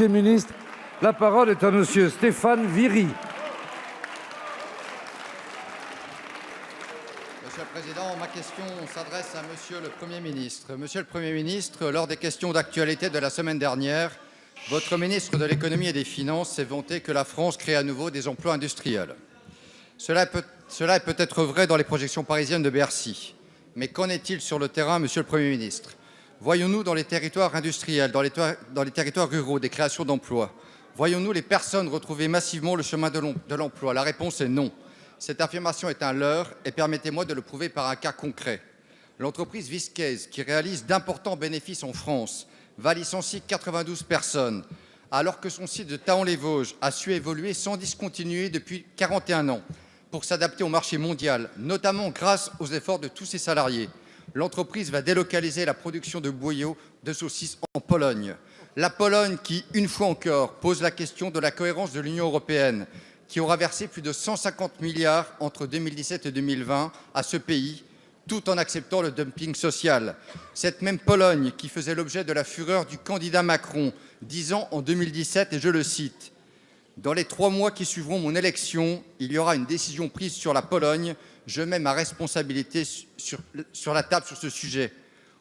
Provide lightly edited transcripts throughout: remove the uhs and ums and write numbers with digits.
Monsieur le ministre. La parole est à monsieur Stéphane Viry. Monsieur le Président, ma question s'adresse à Monsieur le Premier ministre. Monsieur le Premier ministre, lors des questions d'actualité de la semaine dernière, votre ministre de l'Économie et des Finances s'est vanté que la France crée à nouveau des emplois industriels. Cela est peut-être vrai dans les projections parisiennes de Bercy. Mais qu'en est-il sur le terrain, Monsieur le Premier ministre? Voyons-nous dans les territoires industriels, dans les territoires ruraux, des créations d'emplois? Voyons-nous les personnes retrouver massivement le chemin de l'emploi? La réponse est non. Cette affirmation est un leurre et permettez-moi de le prouver par un cas concret. L'entreprise Viskase, qui réalise d'importants bénéfices en France, va licencier 92 personnes, alors que son site de Thaon-les-Vosges a su évoluer sans discontinuer depuis 41 ans pour s'adapter au marché mondial, notamment grâce aux efforts de tous ses salariés. L'entreprise va délocaliser la production de boyaux de saucisses en Pologne. La Pologne qui, une fois encore, pose la question de la cohérence de l'Union européenne, qui aura versé plus de 150 milliards entre 2017 et 2020 à ce pays, tout en acceptant le dumping social. Cette même Pologne qui faisait l'objet de la fureur du candidat Macron, disant en 2017, et je le cite, « Dans les 3 mois qui suivront mon élection, il y aura une décision prise sur la Pologne. Je mets ma responsabilité sur la table sur ce sujet. »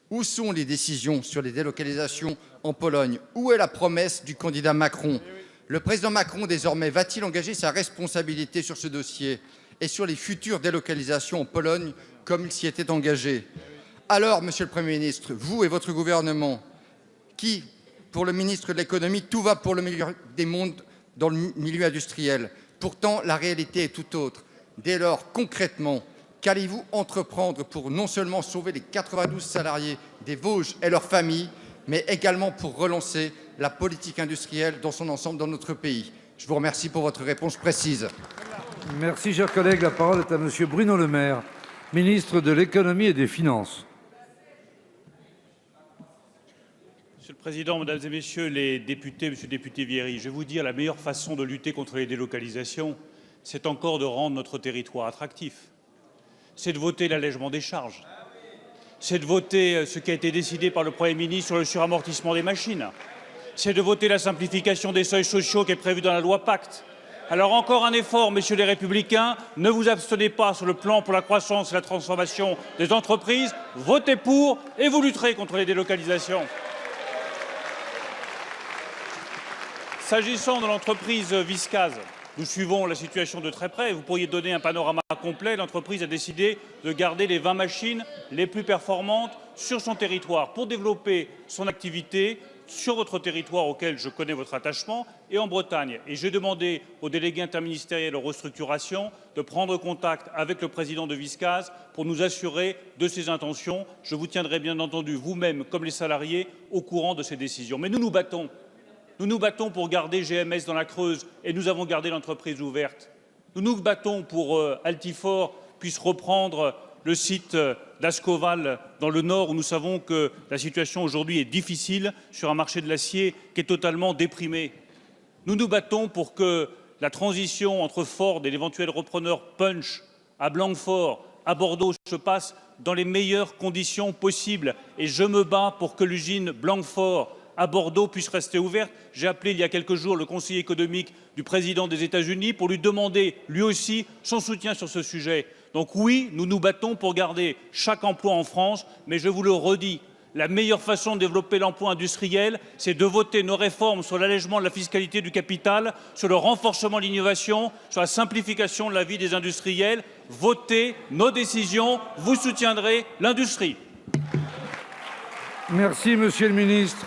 Où sont les décisions sur les délocalisations en Pologne? Où est la promesse du candidat Macron? Le président Macron, désormais, va-t-il engager sa responsabilité sur ce dossier et sur les futures délocalisations en Pologne comme il s'y était engagé? Alors, Monsieur le Premier ministre, vous et votre gouvernement, qui, pour le ministre de l'économie, tout va pour le meilleur des mondes dans le milieu industriel. Pourtant, la réalité est tout autre. Dès lors, concrètement, qu'allez-vous entreprendre pour non seulement sauver les 92 salariés des Vosges et leurs familles, mais également pour relancer la politique industrielle dans son ensemble dans notre pays? Je vous remercie pour votre réponse précise. Merci, chers collègues. La parole est à monsieur Bruno Le Maire, ministre de l'Économie et des Finances. Monsieur le Président, Mesdames et Messieurs les députés, Monsieur le député Viry, je vais vous dire la meilleure façon de lutter contre les délocalisations, c'est encore de rendre notre territoire attractif. C'est de voter l'allègement des charges. C'est de voter ce qui a été décidé par le Premier ministre sur le suramortissement des machines. C'est de voter la simplification des seuils sociaux qui est prévue dans la loi Pacte. Alors encore un effort, messieurs les Républicains, ne vous abstenez pas sur le plan pour la croissance et la transformation des entreprises, votez pour et vous lutterez contre les délocalisations. S'agissant de l'entreprise Viskase, nous suivons la situation de très près. Vous pourriez donner un panorama complet. L'entreprise a décidé de garder les 20 machines les plus performantes sur son territoire pour développer son activité sur votre territoire auquel je connais votre attachement et en Bretagne. Et j'ai demandé au délégué interministériel aux restructurations de prendre contact avec le président de Viskase pour nous assurer de ses intentions. Je vous tiendrai bien entendu, vous-même comme les salariés, au courant de ces décisions. Mais nous nous battons. Nous nous battons pour garder GMS dans la Creuse et nous avons gardé l'entreprise ouverte. Nous nous battons pour Altifort puisse reprendre le site d'Ascoval dans le Nord où nous savons que la situation aujourd'hui est difficile sur un marché de l'acier qui est totalement déprimé. Nous nous battons pour que la transition entre Ford et l'éventuel repreneur Punch à Blanquefort, à Bordeaux, se passe dans les meilleures conditions possibles. Et je me bats pour que l'usine Blanquefort à Bordeaux puisse rester ouverte. J'ai appelé il y a quelques jours le conseiller économique du président des États-Unis pour lui demander, lui aussi, son soutien sur ce sujet. Donc oui, nous nous battons pour garder chaque emploi en France, mais je vous le redis, la meilleure façon de développer l'emploi industriel, c'est de voter nos réformes sur l'allègement de la fiscalité du capital, sur le renforcement de l'innovation, sur la simplification de la vie des industriels. Votez nos décisions, vous soutiendrez l'industrie. Merci, monsieur le ministre.